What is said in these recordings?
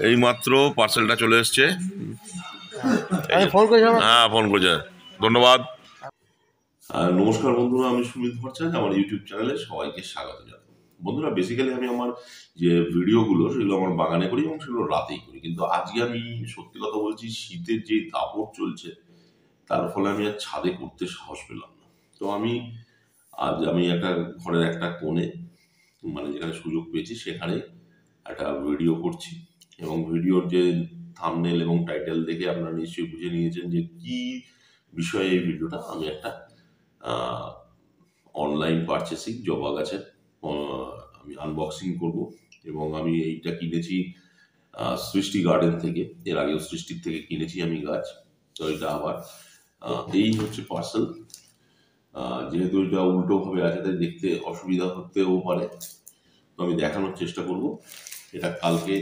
এই মাত্র পার্সেলটা চলে এসছে। ফোন করেছি। হ্যাঁ, ফোন করেছে, ধন্যবাদ। নমস্কার বন্ধুরা, আমি সুমিত ভট্টাচার্য, আমার ইউটিউব চ্যানেলে সবাইকে স্বাগত জানাই। বন্ধুরা, বেসিক্যালি আমি আমার যে ভিডিওগুলো সেগুলো আমার বাগানে করি এবং সেগুলো রাতেই করি, কিন্তু আজকে আমি সত্যি কথা বলছি, শীতের যে দাপট চলছে তার ফলে আমি আর ছাদে করতে সাহস পেলাম না। তো আমি একটা ঘরের একটা কোণে, মানে যেখানে সুযোগ পেয়েছি সেখানে একটা ভিডিও করছি, এবং ভিডিওর যে থাম্বনেল এবং টাইটেল দেখে আপনারা নিশ্চয়ই বুঝে নিয়েছেন যে কি বিষয়ে এই ভিডিওটা। আমি একটা অনলাইন পারচেসিং জবা গাছের আমি আনবক্সিং করব, এবং আমি এইটা কিনেছি সৃষ্টি গার্ডেন থেকে। এর আগেও সৃষ্টির থেকে কিনেছি আমি গাছ। তো এটা আবার এই হচ্ছে পার্সেল। যেহেতু এটা উল্টোভাবে আছে তাই দেখতে অসুবিধা হতেও পারে, তো আমি দেখানোর চেষ্টা করব। এটা কালকে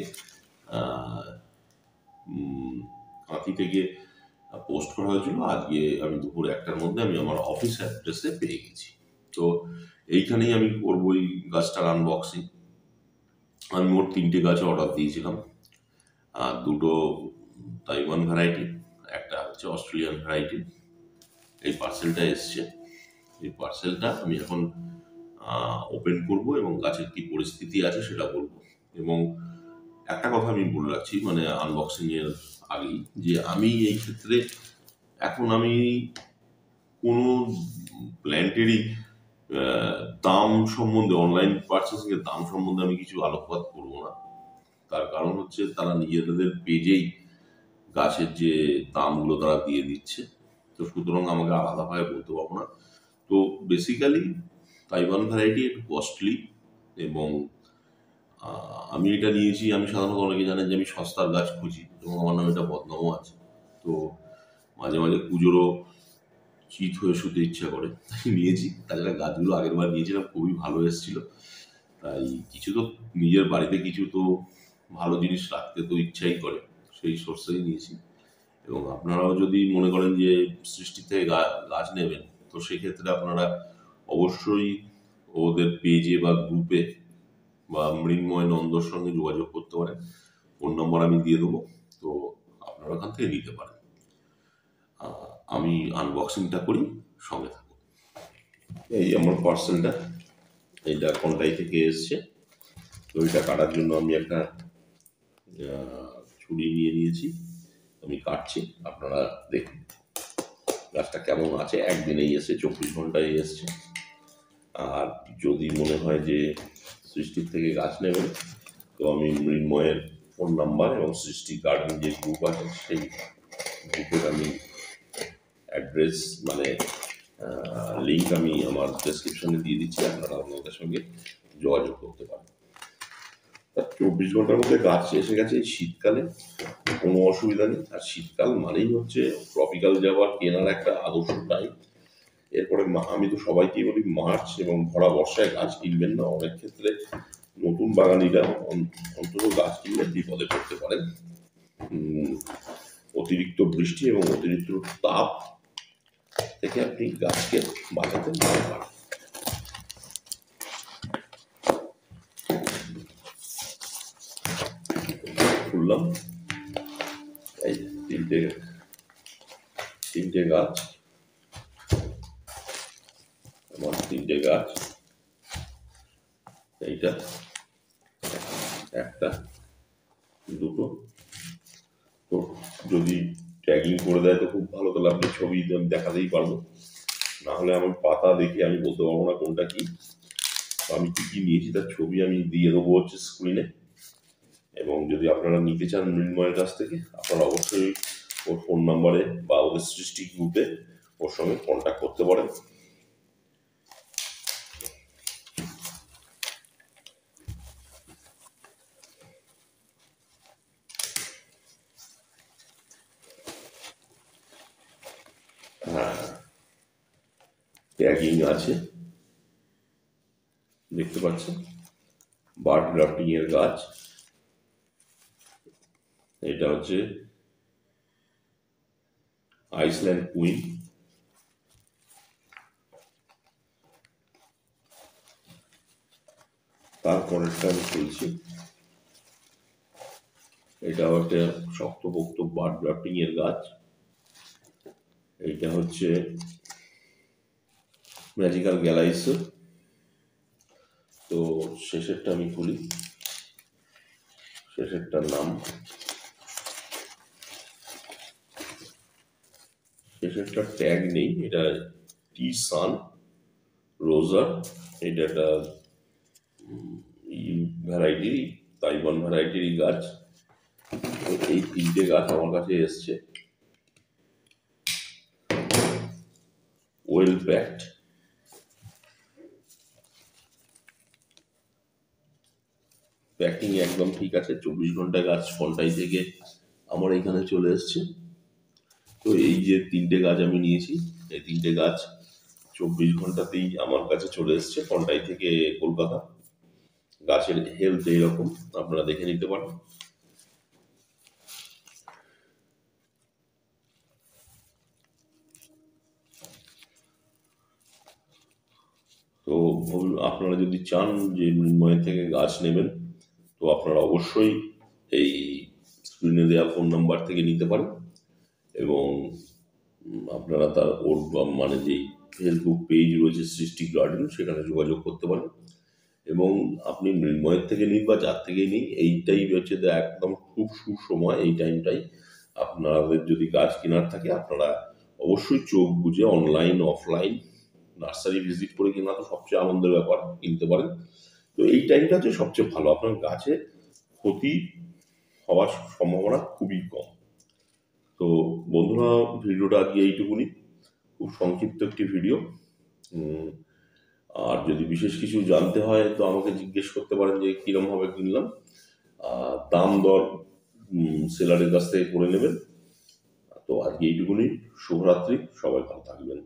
কাঁথি থেকে পোস্ট করা হয়েছিল, আজকে আমি দুপুর 1টার মধ্যে আমি আমার অফিস অ্যাড্রেসে পেয়ে গেছি। তো এইখানেই আমি করবো এই গাছটার আনবক্সিং। আমি মোট 3টে গাছ অর্ডার দিয়েছিলাম, আর 2টো তাইওয়ান ভ্যারাইটি, একটা হচ্ছে অস্ট্রেলিয়ান ভ্যারাইটি। এই পার্সেলটা এসছে, এই পার্সেলটা আমি এখন ওপেন করব এবং গাছের কি পরিস্থিতি আছে সেটা বলবো। এবং একটা কথা আমি বলে রাখছি, মানে আনবক্সিং এর আগেই, যে আমি এই ক্ষেত্রে এখন আমি কোনো প্ল্যান্টেরই দাম সম্বন্ধে, অনলাইন পার্চেসিং এর দাম সম্বন্ধে আমি কিছু আলোকপাত করব না। তার কারণ হচ্ছে তারা নিজেদের পেজেই গাছের যে দামগুলো তারা দিয়ে দিচ্ছে, তো সুতরাং আমাকে আলাদাভাবে বলতে পারবো না। তো বেসিক্যালি তাইওয়ান ভ্যারাইটি একটু কস্টলি, এবং আমি এটা নিয়েছি। আমি সাধারণত, অনেকে জানেন যে আমি সস্তার গাছ খুঁজি, এবং আমার নামে এটা বদনামও আছে। তো মাঝে মাঝে পুজোরও চিত হয়ে শুতে ইচ্ছা করে, তাই নিয়েছি। তাছাড়া গাছগুলো আগের বার নিয়েছিলাম, খুবই ভালো এসেছিল। তাই কিছু তো নিজের বাড়িতে কিছু তো ভালো জিনিস রাখতে তো ইচ্ছাই করে, সেই সোর্সেই নিয়েছি। এবং আপনারাও যদি মনে করেন যে সৃষ্টি থেকে গাছ নেবেন, তো সেক্ষেত্রে আপনারা অবশ্যই ওদের পেজে বা গ্রুপে বা মৃন্ময় নন্দর সঙ্গে যোগাযোগ করতে পারেন। ফোন নম্বর আমি দিয়ে দেবো, তো আপনারা ওখান থেকে নিতে পারেন। আমি আনবক্সিংটা করি, সঙ্গে থাকুন। এই আমার পার্সেলটা, এইটা কোনটাই থেকে এসছে। তো এটা কাটার জন্য আমি একটা ছুরি নিয়ে নিয়েছি, আমি কাটছি, আপনারা দেখুন গাছটা কেমন আছে। একদিনেই এসে 24 ঘন্টায় এসছে। আর যদি মনে হয় যে সৃষ্টির থেকে গাছ নেবেন, তো আমি মৃন্ময়ের ফোন নাম্বার এবং সৃষ্টি গার্ডেন যে গ্রুপ আছে সেই গ্রুপের আমি অ্যাড্রেস, মানে লিঙ্ক আমি আমার ডেসক্রিপশনে দিয়ে দিচ্ছি, আপনারা আপনাদের সঙ্গে যোগাযোগ করতে পারেন। 24 ঘন্টার মধ্যে গাছ এসে গেছে। এই শীতকালে কোনো অসুবিধা নেই। আর শীতকাল মানেই হচ্ছে ট্রপিক্যাল যাওয়ার কেনার একটা আদর্শ টাইম। এরপরে আমি তো সবাইকেই বলি, মার্চ এবং ভরা বর্ষায় গাছ কিনবেন না। অনেক ক্ষেত্রে নতুন বাগানিরা অন্তত গাছ কিনলে বিপদে পড়তে পারেন। অতিরিক্ত বৃষ্টি এবং অতিরিক্ত তাপ থেকে আপনি গাছকে বাঁচাতে পারেন। খুললাম, এই তিনটে গাছ, আমার 3টে গাছ। এইটা একটা, দুটো। তো যদি ট্যাগিং করে দেয় তো খুব ভালো, তাহলে আপনি ছবি দেখাতেই পারবো। না হলে আমি পাতা দেখে আমি বলতে পারবো না কোনটা কি। আমি কি কি নিয়েছি তার ছবি আমি দিয়ে দেবো হচ্ছে স্ক্রিনে। এবং যদি আপনারা নিতে চান মৃন্ময়ের কাছ থেকে, আপনারা অবশ্যই ওর ফোন নাম্বারে বা ওদের সৃষ্টি গ্রুপে ওর সঙ্গে কন্ট্যাক্ট করতে পারেন। হ্যাঁ, ট্যাগিং আছে, দেখতে পাচ্ছেন। বার্ড গ্রাফটিং এর গাছ। এটা হচ্ছে আইসল্যান্ড কুইন। তারপরেরটা আমি খুলছি। এটাও একটা শক্তপোক্ত বার্ড গ্রাফটিং এর গাছ। এইটা হচ্ছে ম্যাজিক্যাল গ্যালাইস। তো শেষেরটা আমি খুলি, শেষেরটার নাম, শেষেরটার ট্যাগ নেই, এটা টি সান রোজা। এটা একটা ভ্যারাইটি, তাইওয়ান ভ্যারাইটির গাছ। তো এই তিনটে গাছ আমার কাছে এসছে ওয়েল প্যাকড। প্যাকিং একদম ঠিক আছে, 24 ঘন্টা গাছ ফলটাই থেকে আমার এখানে চলে এসছে। তো এই যে তিনটে গাছ আমি নিয়েছি, এই তিনটে গাছ 24 ঘন্টাতেই আমার কাছে চলে এসছে ফলটাই থেকে কলকাতা। গাছের হেলথ এইরকম, আপনারা দেখে নিতে পারেন। তো আপনারা যদি চান যে মৃন্ময়ের থেকে গাছ নেবেন, তো আপনারা অবশ্যই এই স্ক্রিনে দেওয়া ফোন নাম্বার থেকে নিতে পারেন, এবং আপনারা তার ওর মানে যেই ফেসবুক পেজ রয়েছে সৃষ্টি গার্ডেন, সেখানে যোগাযোগ করতে পারেন। এবং আপনি মৃন্ময়ের থেকে নিন বা যার থেকেই নিন, এইটাই হচ্ছে একদম খুব সুসময়। এই টাইমটাই আপনাদের যদি গাছ কেনার থাকে, আপনারা অবশ্যই চোখ বুঝে অনলাইন অফলাইন নার্সারি ভিজিট করে কেনা তো সবচেয়ে আনন্দের ব্যাপার, কিনতে পারেন। তো এই টাইমটা হচ্ছে সবচেয়ে ভালো, আপনার গাছে ক্ষতি হওয়ার সম্ভাবনা খুবই কম। তো বন্ধুরা, ভিডিওটা আজকে এইটুকুনি, খুব সংক্ষিপ্ত একটি ভিডিও। আর যদি বিশেষ কিছু জানতে হয় তো আমাকে জিজ্ঞেস করতে পারেন যে কীরমভাবে কিনলাম। দাম দর সেলারের কাছ থেকে করে নেবেন। তো আজকে এইটুকুনি, শুভরাত্রি, সবাই ভালো থাকবেন।